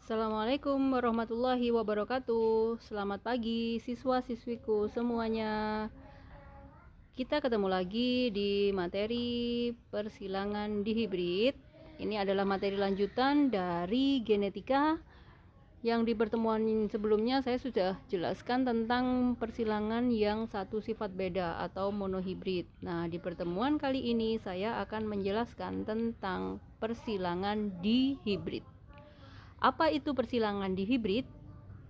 Assalamualaikum warahmatullahi wabarakatuh. Selamat pagi siswa-siswiku semuanya. Kita ketemu lagi di materi persilangan dihibrid. Ini adalah materi lanjutan dari genetika. Yang di pertemuan sebelumnya saya sudah jelaskan tentang persilangan yang satu sifat beda atau monohibrid. Nah, di pertemuan kali ini saya akan menjelaskan tentang persilangan dihibrid. Apa itu persilangan dihibrid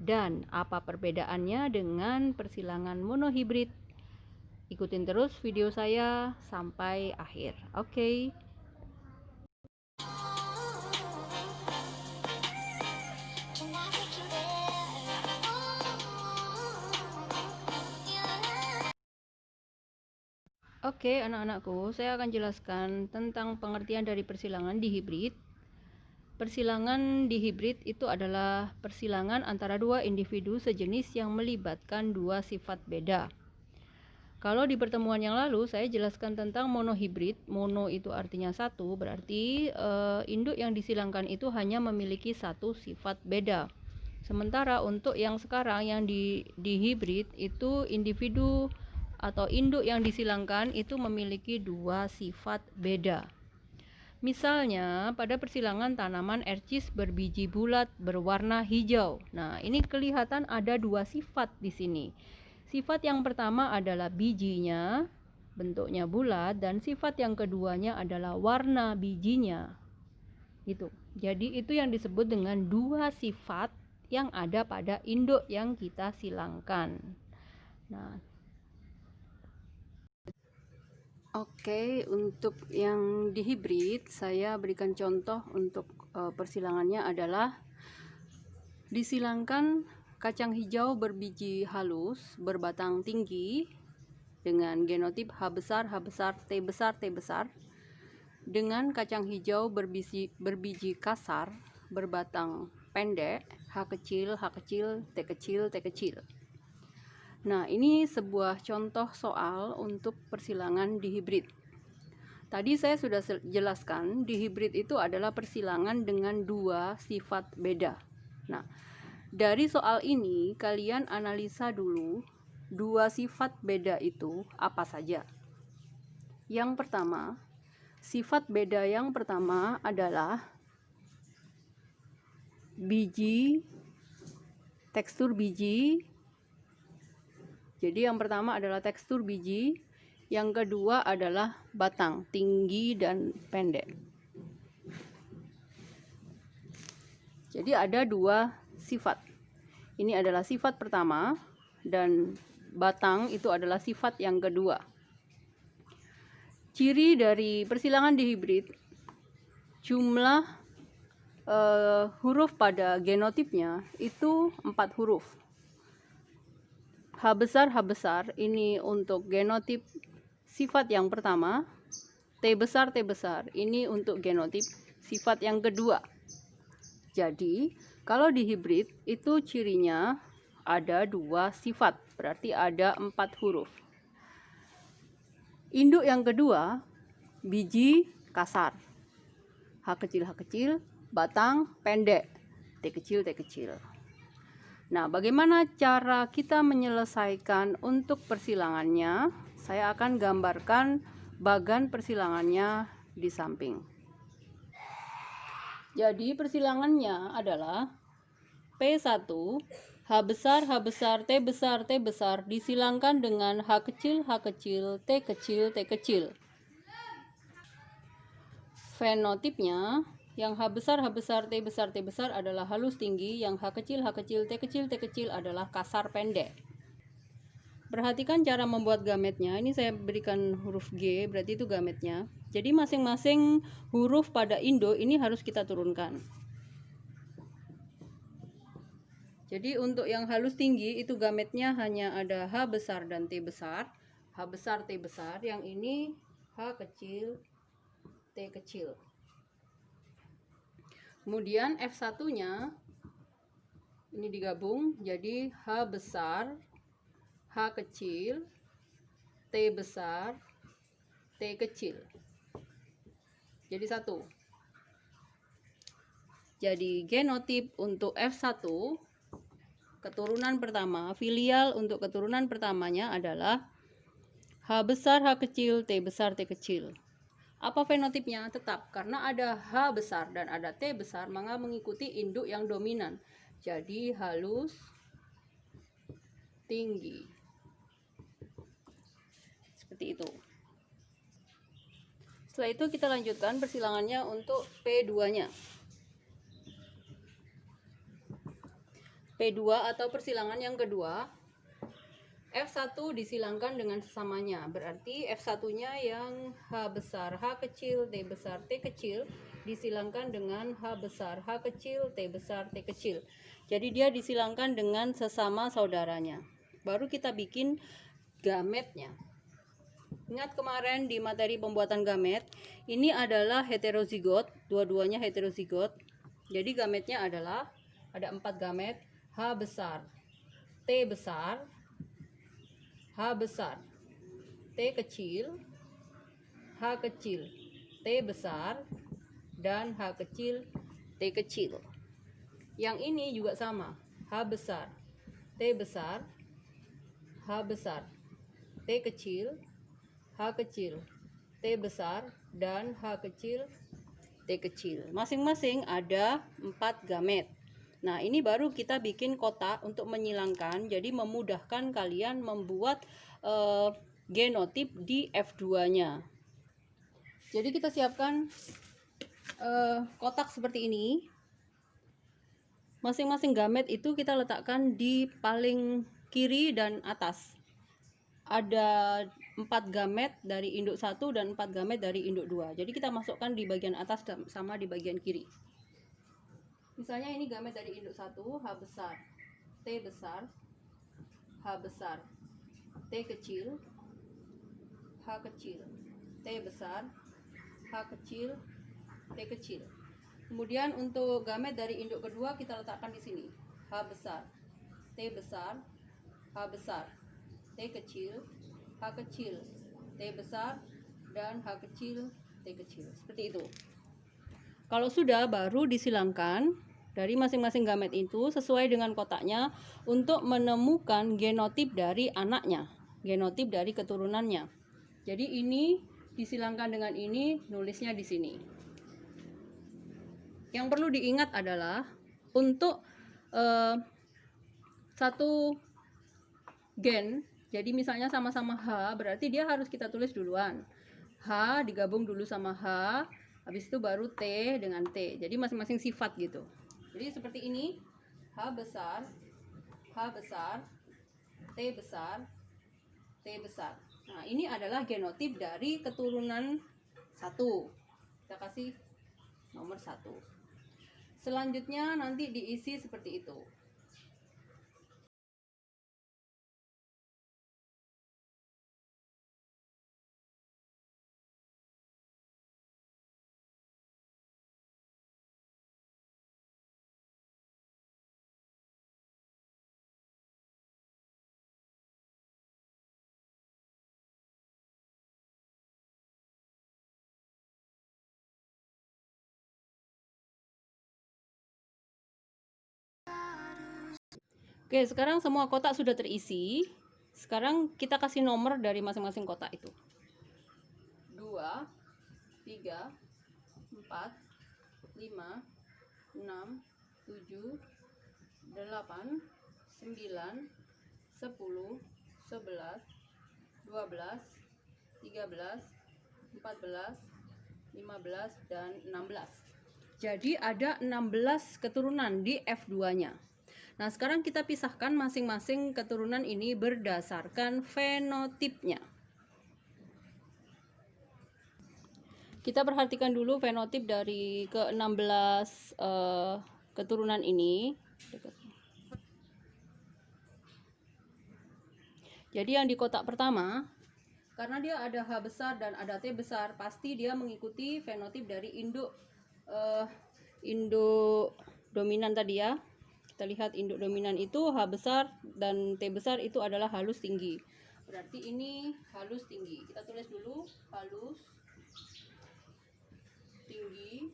dan apa perbedaannya dengan persilangan monohibrid? Ikutin terus video saya sampai akhir. Oke. Oke, anak-anakku, saya akan jelaskan tentang pengertian dari persilangan dihibrid. Persilangan dihibrid itu adalah persilangan antara dua individu sejenis yang melibatkan dua sifat beda. Kalau di pertemuan yang lalu saya jelaskan tentang monohibrid. Mono itu artinya satu, berarti induk yang disilangkan itu hanya memiliki satu sifat beda. Sementara untuk yang sekarang yang dihibrid itu individu atau induk yang disilangkan itu memiliki dua sifat beda. Misalnya pada persilangan tanaman ercis berbiji bulat berwarna hijau. Nah, ini kelihatan ada dua sifat di sini. Sifat yang pertama adalah bijinya, bentuknya bulat, dan sifat yang keduanya adalah warna bijinya. Gitu. Jadi itu yang disebut dengan dua sifat yang ada pada induk yang kita silangkan. Nah, oke, untuk yang dihibrid saya berikan contoh untuk persilangannya adalah disilangkan kacang hijau berbiji halus berbatang tinggi dengan genotip H besar, H besar, T besar, T besar, dengan kacang hijau berbiji kasar berbatang pendek H kecil, H kecil, T kecil, T kecil. Nah, ini sebuah contoh soal untuk persilangan dihibrid. Tadi saya sudah jelaskan, dihibrid itu adalah persilangan dengan dua sifat beda. Nah, dari soal ini kalian analisa dulu dua sifat beda itu apa saja. Yang pertama, sifat beda yang pertama adalah biji, tekstur biji. Jadi yang pertama adalah tekstur biji, yang kedua adalah batang, tinggi dan pendek. Jadi ada dua sifat. Ini adalah sifat pertama dan batang itu adalah sifat yang kedua. Ciri dari persilangan dihibrid, jumlah huruf pada genotipnya itu 4 huruf. H besar ini untuk genotip sifat yang pertama, T besar ini untuk genotip sifat yang kedua. Jadi kalau dihibrid itu cirinya ada dua sifat, berarti ada 4 huruf. Induk yang kedua, biji kasar, H kecil, batang pendek, T kecil. Nah, bagaimana cara kita menyelesaikan untuk persilangannya? Saya akan gambarkan bagan persilangannya di samping. Jadi persilangannya adalah P1, H besar, T besar disilangkan dengan H kecil, T kecil. Fenotipnya yang H besar, T besar adalah halus tinggi, yang H kecil, T kecil adalah kasar pendek. Perhatikan cara membuat gametnya. Ini saya berikan huruf G, berarti itu gametnya. Jadi masing-masing huruf pada induk ini harus kita turunkan. Jadi untuk yang halus tinggi itu gametnya hanya ada H besar dan T besar. H besar, T besar. Yang ini H kecil, T kecil. Kemudian F1-nya ini digabung jadi H besar, H kecil, T besar, T kecil. Jadi satu. Jadi genotip untuk F1 keturunan pertama, filial untuk keturunan pertamanya adalah H besar H kecil T besar T kecil. Apa fenotipnya? Tetap, karena ada H besar dan ada T besar, maka mengikuti induk yang dominan. Jadi halus, tinggi. Seperti itu. Setelah itu kita lanjutkan persilangannya untuk P2-nya. P2 atau persilangan yang kedua, F1 disilangkan dengan sesamanya. Berarti F1-nya yang H besar H kecil T besar T kecil disilangkan dengan H besar H kecil T besar T kecil. Jadi dia disilangkan dengan sesama saudaranya. Baru kita bikin gametnya. Ingat kemarin di materi pembuatan gamet, ini adalah heterozigot, dua-duanya heterozigot. Jadi gametnya adalah ada 4 gamet, H besar, T besar, H besar, T kecil, H kecil, T besar, dan H kecil, T kecil. Yang ini juga sama, H besar, T besar, H besar, T kecil, H kecil, T besar, dan H kecil, T kecil. Masing-masing ada 4 gamet. Nah, ini baru kita bikin kotak untuk menyilangkan, jadi memudahkan kalian membuat genotip di F2-nya. Jadi kita siapkan kotak seperti ini. Masing-masing gamet itu kita letakkan di paling kiri dan atas. Ada 4 gamet dari induk 1 dan 4 gamet dari induk 2. Jadi kita masukkan di bagian atas sama di bagian kiri. Misalnya ini gamet dari induk 1, H besar, T besar, H besar, T kecil, H kecil, T besar, H kecil, T kecil. Kemudian untuk gamet dari induk kedua kita letakkan di sini. H besar, T besar, H besar, T kecil, H kecil, T besar, dan H kecil, T kecil. Seperti itu. Kalau sudah, baru disilangkan dari masing-masing gamet itu sesuai dengan kotaknya untuk menemukan genotip dari anaknya, genotip dari keturunannya. Jadi ini disilangkan dengan ini, nulisnya di sini. Yang perlu diingat adalah untuk satu gen, jadi misalnya sama-sama H, berarti dia harus kita tulis duluan. H digabung dulu sama H, habis itu baru T dengan T. Jadi masing-masing sifat gitu. Jadi seperti ini, H besar, H besar, T besar, T besar. Nah, ini adalah genotip dari keturunan 1. Kita kasih nomor 1. Selanjutnya nanti diisi seperti itu. Oke, sekarang semua kotak sudah terisi. Sekarang kita kasih nomor dari masing-masing kotak itu. 2, 3, 4, 5, 6, 7, 8, 9, 10, 11, 12, 13, 14, 15, dan 16. Jadi ada 16 keturunan di F2-nya. Nah, sekarang kita pisahkan masing-masing keturunan ini berdasarkan fenotipnya. Kita perhatikan dulu fenotip dari ke-16 keturunan ini. Jadi yang di kotak pertama, karena dia ada H besar dan ada T besar, pasti dia mengikuti fenotip dari induk dominan tadi ya. Kita lihat induk dominan itu H besar dan T besar itu adalah halus tinggi. Berarti ini halus tinggi. Kita tulis dulu halus tinggi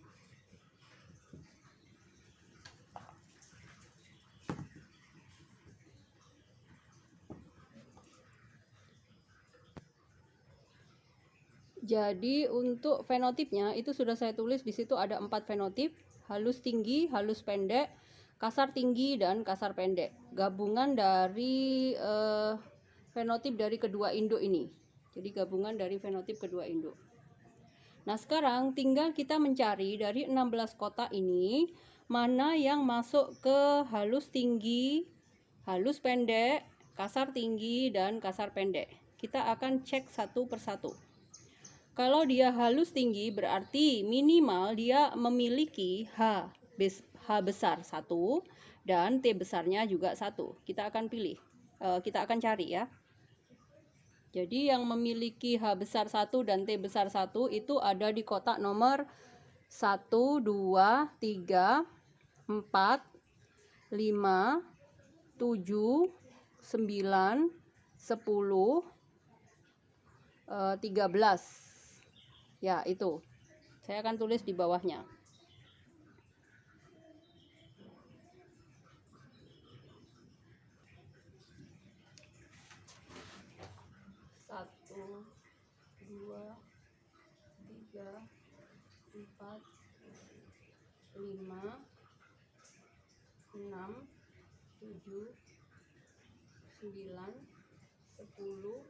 Jadi untuk fenotipnya itu sudah saya tulis di situ ada 4 fenotip, halus tinggi, halus pendek, kasar tinggi, dan kasar pendek. Gabungan dari fenotip dari kedua induk ini. Jadi gabungan dari fenotip kedua induk. Nah, sekarang tinggal kita mencari dari 16 kotak ini mana yang masuk ke halus tinggi, halus pendek, kasar tinggi, dan kasar pendek. Kita akan cek satu persatu. Kalau dia halus tinggi berarti minimal dia memiliki H besar 1 dan T besarnya juga 1. Kita akan pilih, kita akan cari ya. Jadi yang memiliki H besar 1 dan T besar 1 itu ada di kotak nomor 1, 2, 3, 4, 5, 7, 9, 10, 13. Ya, itu. Saya akan tulis di bawahnya. Satu, 2, 3, 4, 5, 6, 7, 9, 10,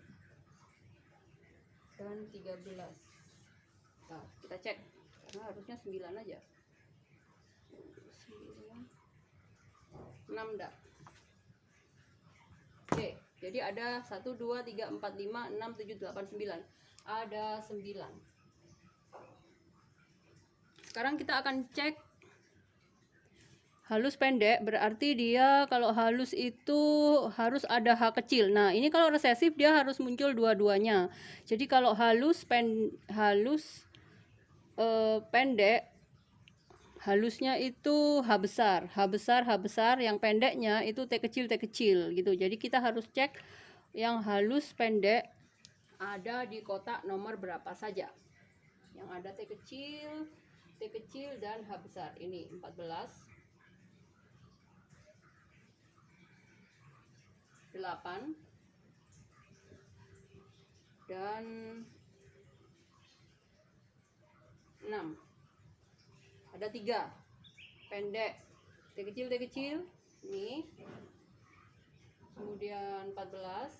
dan 13. Nah, kita cek karena harusnya 9 aja. 9, 6 enggak. Oke, jadi ada 1, 2, 3, 4, 5, 6, 7, 8, 9. Ada 9. Sekarang kita akan cek halus pendek, berarti dia kalau halus itu harus ada H kecil. Nah, ini kalau resesif dia harus muncul dua-duanya. Jadi kalau pendek, halusnya itu H besar, yang pendeknya itu T kecil gitu. Jadi kita harus cek yang halus pendek ada di kotak nomor berapa saja. Yang ada T kecil dan H besar. Ini 14, 8, dan 6. Ada 3 pendek, T kecil ini, kemudian 14,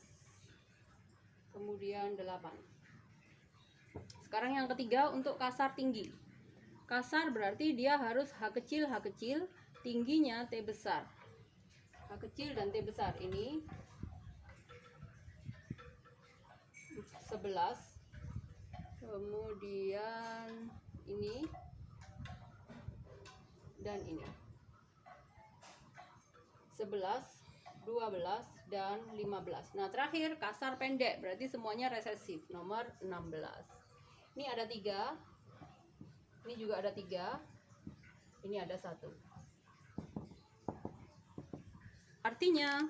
kemudian 8. Sekarang yang ketiga untuk kasar tinggi. Kasar berarti dia harus H kecil, tingginya T besar. H kecil dan T besar ini 11, kemudian ini dan ini 11, 12, dan 15. Nah, terakhir kasar pendek berarti semuanya resesif, nomor 16. Ini ada 3, ini juga ada 3, ini ada 1. Artinya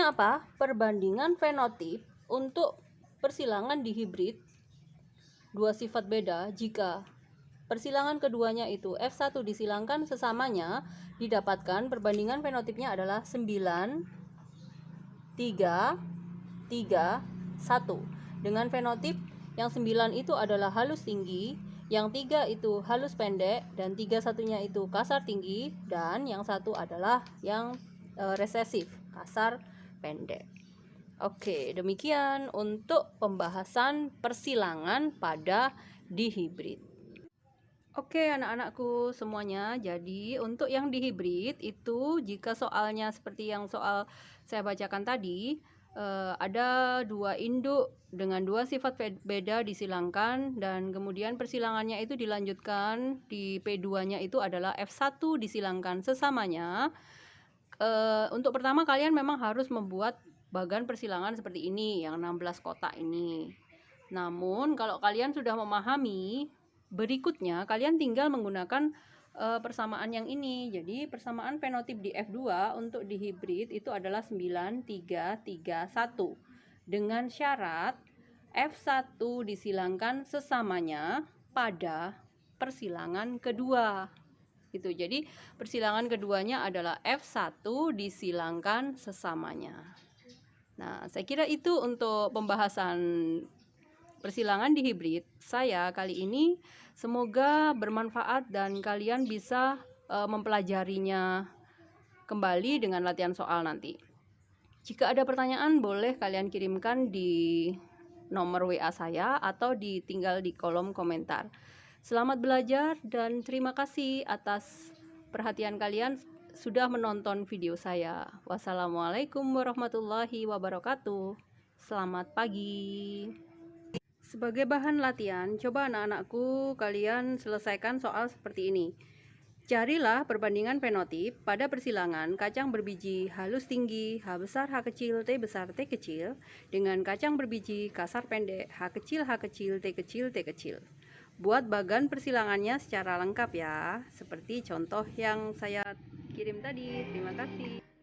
apa? Perbandingan fenotip untuk persilangan dihibrid dua sifat beda jika persilangan keduanya itu F1 disilangkan sesamanya didapatkan perbandingan fenotipnya adalah 9, 3, 3, 1. Dengan fenotip yang 9 itu adalah halus tinggi, yang 3 itu halus pendek, dan 3 satunya itu kasar tinggi, dan yang 1 adalah yang resesif, kasar pendek. Oke, demikian untuk pembahasan persilangan pada dihibrid. Oke, anak-anakku semuanya, jadi untuk yang dihibrid itu jika soalnya seperti yang soal saya bacakan tadi, ada 2 induk dengan 2 sifat beda disilangkan dan kemudian persilangannya itu dilanjutkan di P2-nya itu adalah F1 disilangkan sesamanya. Untuk pertama kalian memang harus membuat bagan persilangan seperti ini, yang 16 kotak ini. Namun kalau kalian sudah memahami, berikutnya kalian tinggal menggunakan persamaan yang ini. Jadi persamaan fenotip di F2 untuk dihibrid itu adalah 9, 3, 3, 1. Dengan syarat F1 disilangkan sesamanya pada persilangan kedua. Gitu. Jadi persilangan keduanya adalah F1 disilangkan sesamanya. Nah, saya kira itu untuk pembahasan persilangan di hibrid saya kali ini. Semoga bermanfaat dan kalian bisa mempelajarinya kembali dengan latihan soal nanti. Jika ada pertanyaan boleh kalian kirimkan di nomor WA saya atau tinggal di kolom komentar. Selamat belajar dan terima kasih atas perhatian kalian sudah menonton video saya. Wassalamualaikum warahmatullahi wabarakatuh. Selamat pagi. Sebagai bahan latihan, coba anak-anakku kalian selesaikan soal seperti ini. Carilah perbandingan fenotip pada persilangan kacang berbiji halus tinggi H besar H kecil T besar T kecil dengan kacang berbiji kasar pendek H kecil H kecil T kecil T kecil. Buat bagan persilangannya secara lengkap ya, seperti contoh yang saya kirim tadi. Terima kasih.